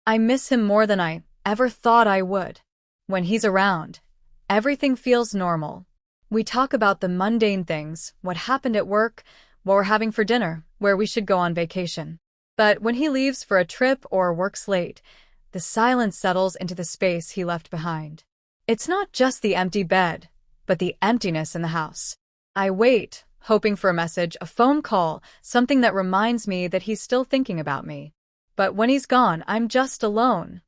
I miss him more than I ever thought I would. When he's around, everything feels normal. We talk about the mundane things, what happened at work, what we're having for dinner, where we should go on vacation. But when he leaves for a trip or works late, the silence settles into the space he left behind. It's not just the empty bed, but the emptiness in the house. I wait, hoping for a message, a phone call, something that reminds me that he's still thinking about me. But when he's gone, I'm just alone.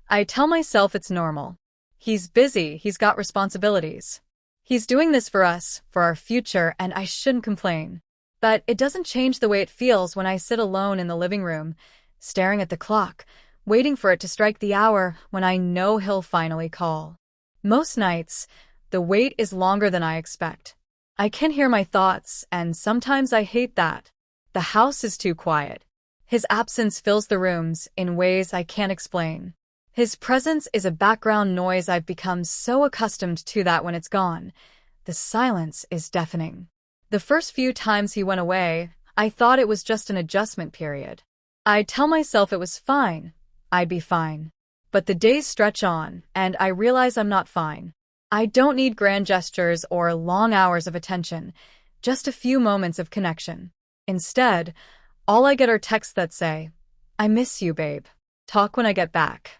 I tell myself it's normal. He's busy, he's got responsibilities. He's doing this for us, for our future, and I shouldn't complain. But it doesn't change the way it feels when I sit alone in the living room, staring at the clock, waiting for it to strike the hour when I know he'll finally call. Most nights, the wait is longer than I expect. I can hear my thoughts, and sometimes I hate that. The house is too quiet. His absence fills the rooms in ways I can't explain. His presence is a background noise I've become so accustomed to that when it's gone, the silence is deafening. The first few times he went away, I thought it was just an adjustment period. I'd tell myself it was fine, I'd be fine. But the days stretch on, and I realize I'm not fine. I don't need grand gestures or long hours of attention, just a few moments of connection. Instead, all I get are texts that say, "I miss you, babe. Talk when I get back."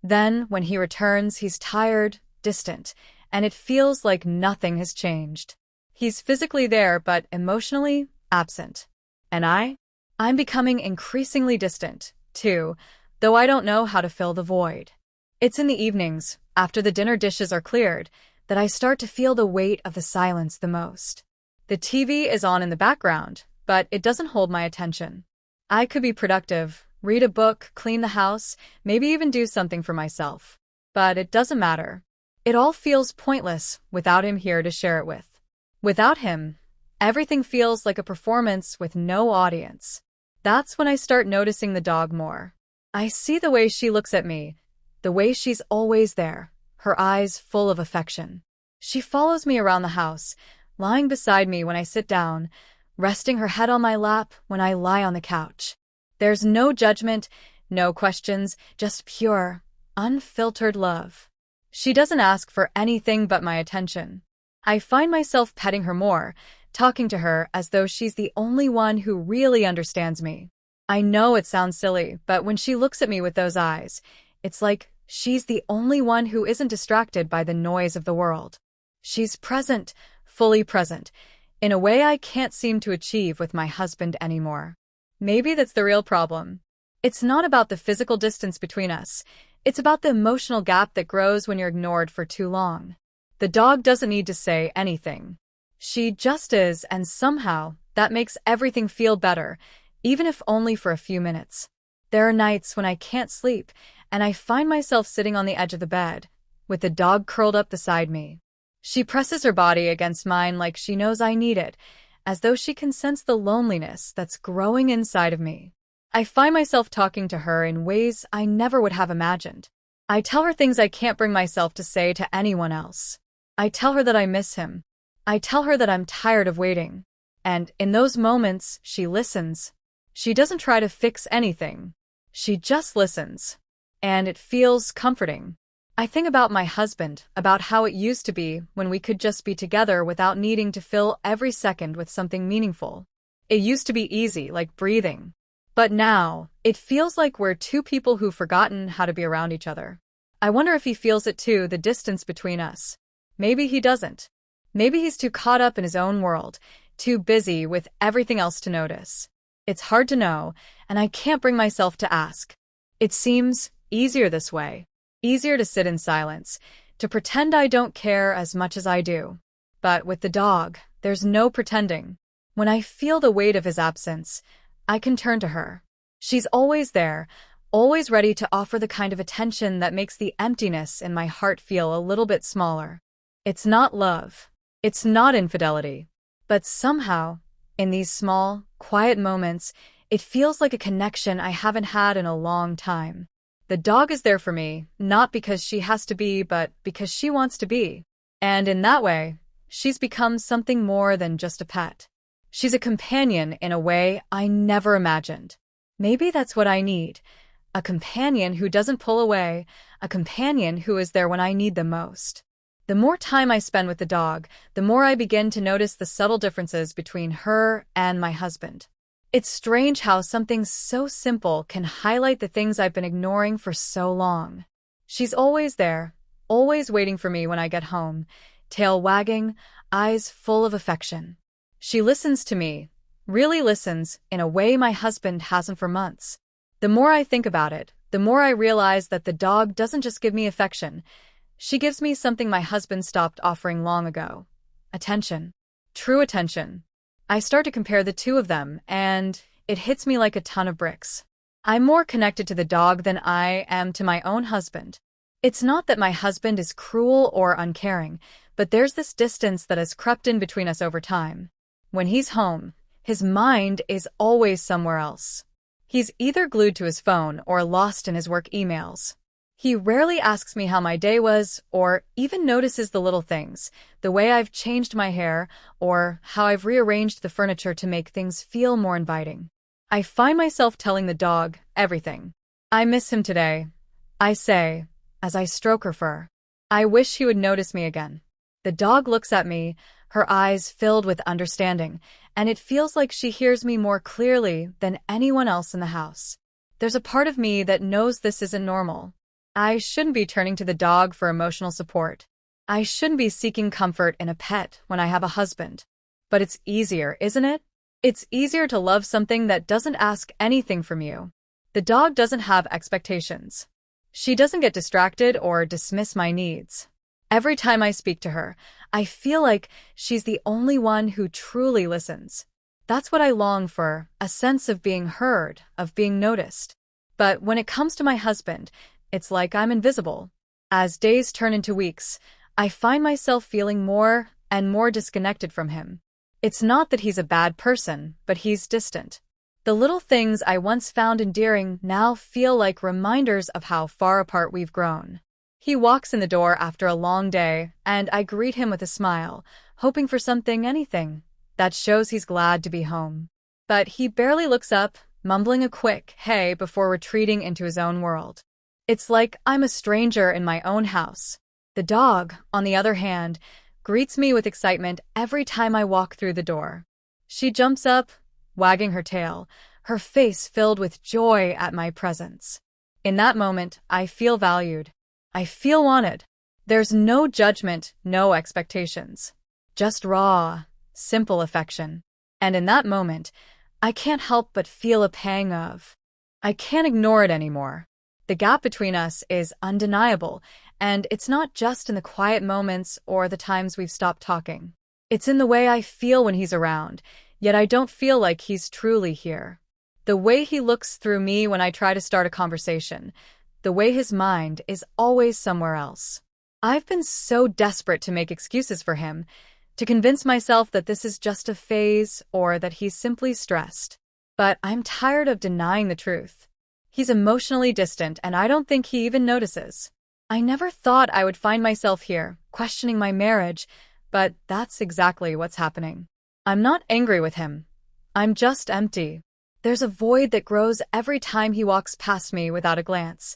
Then, when he returns, he's tired, distant, and it feels like nothing has changed. He's physically there, but emotionally absent. And I'm becoming increasingly distant, too, though I don't know how to fill the void. It's in the evenings, after the dinner dishes are cleared, that I start to feel the weight of the silence the most. The TV is on in the background, but it doesn't hold my attention. I could be productive, read a book, clean the house, maybe even do something for myself. But it doesn't matter. It all feels pointless without him here to share it with. Without him, everything feels like a performance with no audience. That's when I start noticing the dog more. I see the way she looks at me, the way she's always there, her eyes full of affection. She follows me around the house, lying beside me when I sit down, resting her head on my lap when I lie on the couch. There's no judgment, no questions, just pure, unfiltered love. She doesn't ask for anything but my attention. I find myself petting her more, talking to her as though she's the only one who really understands me. I know it sounds silly, but when she looks at me with those eyes, it's like she's the only one who isn't distracted by the noise of the world. She's present, fully present, in a way I can't seem to achieve with my husband anymore. Maybe that's the real problem. It's not about the physical distance between us. It's about the emotional gap that grows when you're ignored for too long. The dog doesn't need to say anything. She just is, and somehow that makes everything feel better, even if only for a few minutes. There are nights when I can't sleep, and I find myself sitting on the edge of the bed, with the dog curled up beside me. She presses her body against mine like she knows I need it, as though she can sense the loneliness that's growing inside of me. I find myself talking to her in ways I never would have imagined. I tell her things I can't bring myself to say to anyone else. I tell her that I miss him. I tell her that I'm tired of waiting. And in those moments, she listens. She doesn't try to fix anything. She just listens. And it feels comforting. I think about my husband, about how it used to be when we could just be together without needing to fill every second with something meaningful. It used to be easy, like breathing. But now, it feels like we're two people who've forgotten how to be around each other. I wonder if he feels it too, the distance between us. Maybe he doesn't. Maybe he's too caught up in his own world, too busy with everything else to notice. It's hard to know, and I can't bring myself to ask. It seems easier this way. Easier to sit in silence, to pretend I don't care as much as I do. But with the dog, there's no pretending. When I feel the weight of his absence, I can turn to her. She's always there, always ready to offer the kind of attention that makes the emptiness in my heart feel a little bit smaller. It's not love. It's not infidelity. But somehow, in these small, quiet moments, it feels like a connection I haven't had in a long time. The dog is there for me, not because she has to be, but because she wants to be. And in that way, she's become something more than just a pet. She's a companion in a way I never imagined. Maybe that's what I need, A companion who doesn't pull away, a companion who is there when I need them most. The more time I spend with the dog, the more I begin to notice the subtle differences between her and my husband. It's strange how something so simple can highlight the things I've been ignoring for so long. She's always there, always waiting for me when I get home, tail wagging, eyes full of affection. She listens to me, really listens, in a way my husband hasn't for months. The more I think about it, the more I realize that the dog doesn't just give me affection. She gives me something my husband stopped offering long ago. Attention. True attention. I start to compare the two of them, and it hits me like a ton of bricks. I'm more connected to the dog than I am to my own husband. It's not that my husband is cruel or uncaring, but there's this distance that has crept in between us over time. When he's home, his mind is always somewhere else. He's either glued to his phone or lost in his work emails. He rarely asks me how my day was, or even notices the little things, the way I've changed my hair, or how I've rearranged the furniture to make things feel more inviting. I find myself telling the dog everything. I miss him today, I say, as I stroke her fur. I wish he would notice me again. The dog looks at me, her eyes filled with understanding, and it feels like she hears me more clearly than anyone else in the house. There's a part of me that knows this isn't normal. I shouldn't be turning to the dog for emotional support. I shouldn't be seeking comfort in a pet when I have a husband. But it's easier, isn't it? It's easier to love something that doesn't ask anything from you. The dog doesn't have expectations. She doesn't get distracted or dismiss my needs. Every time I speak to her, I feel like she's the only one who truly listens. That's what I long for, a sense of being heard, of being noticed. But when it comes to my husband, it's like I'm invisible. As days turn into weeks, I find myself feeling more and more disconnected from him. It's not that he's a bad person, but he's distant. The little things I once found endearing now feel like reminders of how far apart we've grown. He walks in the door after a long day, and I greet him with a smile, hoping for something, anything, that shows he's glad to be home. But he barely looks up, mumbling a quick "hey" before retreating into his own world. It's like I'm a stranger in my own house. The dog, on the other hand, greets me with excitement every time I walk through the door. She jumps up, wagging her tail, her face filled with joy at my presence. In that moment, I feel valued. I feel wanted. There's no judgment, no expectations. Just raw, simple affection. And in that moment, I can't help but feel a pang of. I can't ignore it anymore. The gap between us is undeniable, and it's not just in the quiet moments or the times we've stopped talking. It's in the way I feel when he's around, yet I don't feel like he's truly here. The way he looks through me when I try to start a conversation, the way his mind is always somewhere else. I've been so desperate to make excuses for him, to convince myself that this is just a phase or that he's simply stressed. But I'm tired of denying the truth. He's emotionally distant, and I don't think he even notices. I never thought I would find myself here, questioning my marriage, but that's exactly what's happening. I'm not angry with him. I'm just empty. There's a void that grows every time he walks past me without a glance,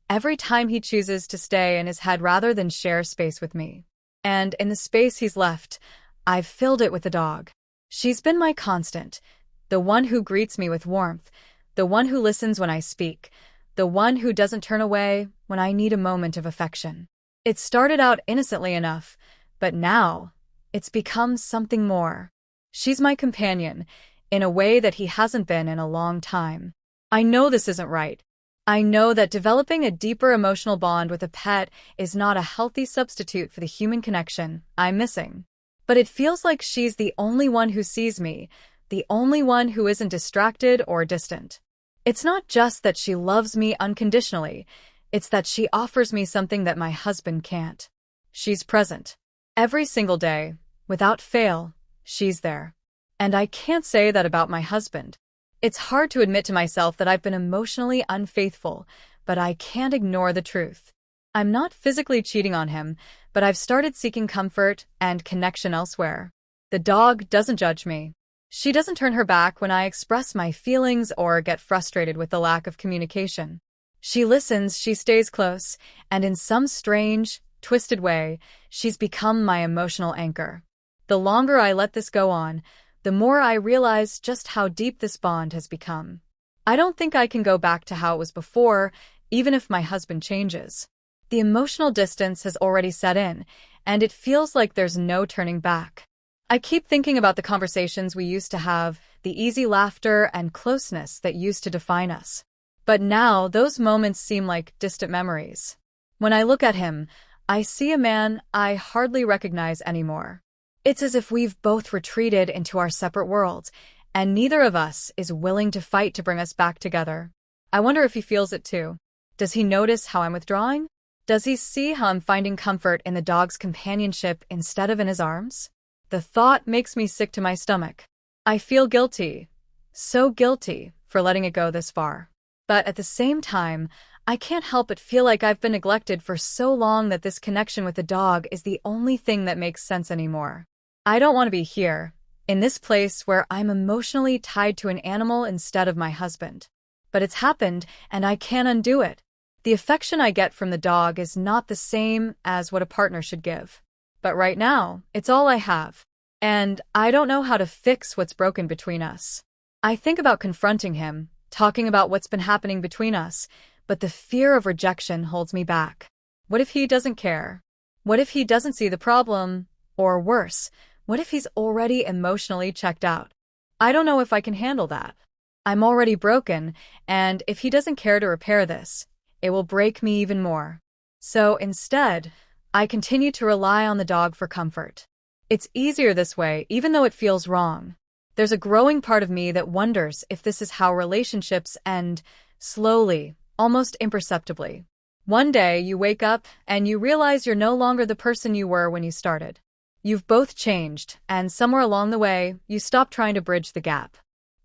every time he chooses to stay in his head rather than share space with me. And in the space he's left, I've filled it with the dog. She's been my constant, the one who greets me with warmth, the one who listens when I speak, the one who doesn't turn away when I need a moment of affection. It started out innocently enough, but now it's become something more. She's my companion, in a way that he hasn't been in a long time. I know this isn't right. I know that developing a deeper emotional bond with a pet is not a healthy substitute for the human connection I'm missing. But it feels like she's the only one who sees me, the only one who isn't distracted or distant. It's not just that she loves me unconditionally, it's that she offers me something that my husband can't. She's present. Every single day, without fail, she's there. And I can't say that about my husband. It's hard to admit to myself that I've been emotionally unfaithful, but I can't ignore the truth. I'm not physically cheating on him, but I've started seeking comfort and connection elsewhere. The dog doesn't judge me. She doesn't turn her back when I express my feelings or get frustrated with the lack of communication. She listens, she stays close, and in some strange, twisted way, she's become my emotional anchor. The longer I let this go on, the more I realize just how deep this bond has become. I don't think I can go back to how it was before, even if my husband changes. The emotional distance has already set in, and it feels like there's no turning back. I keep thinking about the conversations we used to have, the easy laughter and closeness that used to define us. But now, those moments seem like distant memories. When I look at him, I see a man I hardly recognize anymore. It's as if we've both retreated into our separate worlds, and neither of us is willing to fight to bring us back together. I wonder if he feels it too. Does he notice how I'm withdrawing? Does he see how I'm finding comfort in the dog's companionship instead of in his arms? The thought makes me sick to my stomach. I feel guilty, so guilty, for letting it go this far. But at the same time, I can't help but feel like I've been neglected for so long that this connection with the dog is the only thing that makes sense anymore. I don't want to be here, in this place where I'm emotionally tied to an animal instead of my husband. But it's happened, and I can't undo it. The affection I get from the dog is not the same as what a partner should give. But right now, it's all I have. And I don't know how to fix what's broken between us. I think about confronting him, talking about what's been happening between us, but the fear of rejection holds me back. What if he doesn't care? What if he doesn't see the problem? Or worse, what if he's already emotionally checked out? I don't know if I can handle that. I'm already broken, and if he doesn't care to repair this, it will break me even more. So instead, I continue to rely on the dog for comfort. It's easier this way, even though it feels wrong. There's a growing part of me that wonders if this is how relationships end, slowly, almost imperceptibly. One day, you wake up and you realize you're no longer the person you were when you started. You've both changed, and somewhere along the way, you stop trying to bridge the gap.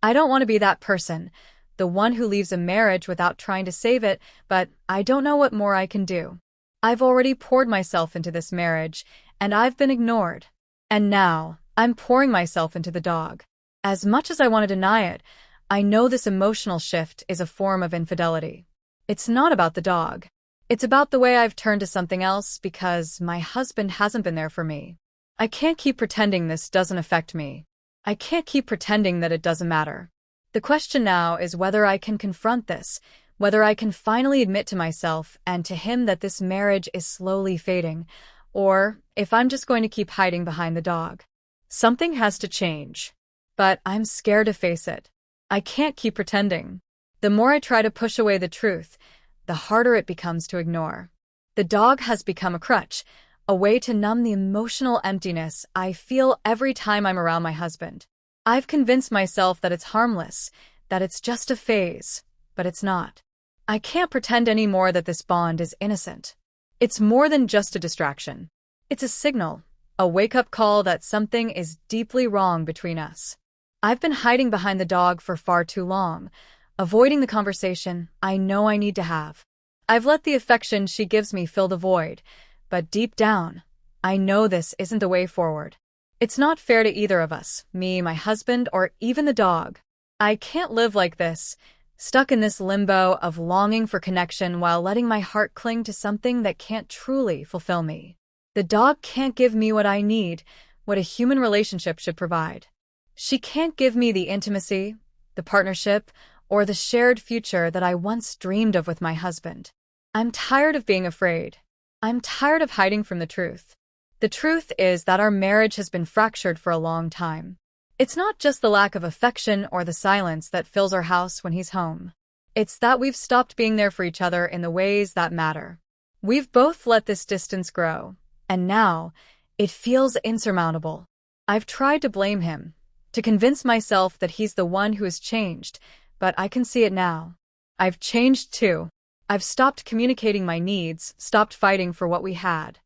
I don't want to be that person, the one who leaves a marriage without trying to save it, but I don't know what more I can do. I've already poured myself into this marriage, and I've been ignored. And now, I'm pouring myself into the dog. As much as I want to deny it, I know this emotional shift is a form of infidelity. It's not about the dog. It's about the way I've turned to something else because my husband hasn't been there for me. I can't keep pretending this doesn't affect me. I can't keep pretending that it doesn't matter. The question now is whether I can confront this, whether I can finally admit to myself and to him that this marriage is slowly fading, or if I'm just going to keep hiding behind the dog. Something has to change. But I'm scared to face it. I can't keep pretending. The more I try to push away the truth, the harder it becomes to ignore. The dog has become a crutch, a way to numb the emotional emptiness I feel every time I'm around my husband. I've convinced myself that it's harmless, that it's just a phase, but it's not. I can't pretend anymore that this bond is innocent. It's more than just a distraction. It's a signal, a wake-up call that something is deeply wrong between us. I've been hiding behind the dog for far too long, avoiding the conversation I know I need to have. I've let the affection she gives me fill the void, but deep down, I know this isn't the way forward. It's not fair to either of us, me, my husband, or even the dog. I can't live like this, stuck in this limbo of longing for connection while letting my heart cling to something that can't truly fulfill me. The dog can't give me what I need, what a human relationship should provide. She can't give me the intimacy, the partnership, or the shared future that I once dreamed of with my husband. I'm tired of being afraid. I'm tired of hiding from the truth. The truth is that our marriage has been fractured for a long time. It's not just the lack of affection or the silence that fills our house when he's home. It's that we've stopped being there for each other in the ways that matter. We've both let this distance grow, and now, it feels insurmountable. I've tried to blame him, to convince myself that he's the one who has changed, but I can see it now. I've changed too. I've stopped communicating my needs, stopped fighting for what we had.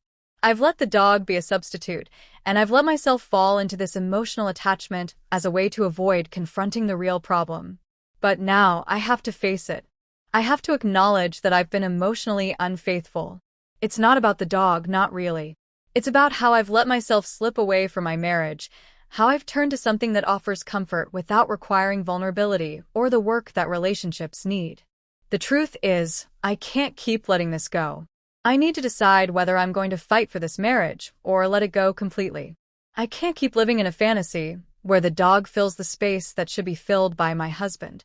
I've let the dog be a substitute, and I've let myself fall into this emotional attachment as a way to avoid confronting the real problem. But now I have to face it. I have to acknowledge that I've been emotionally unfaithful. It's not about the dog, not really. It's about how I've let myself slip away from my marriage, how I've turned to something that offers comfort without requiring vulnerability or the work that relationships need. The truth is, I can't keep letting this go. I need to decide whether I'm going to fight for this marriage or let it go completely. I can't keep living in a fantasy where the dog fills the space that should be filled by my husband.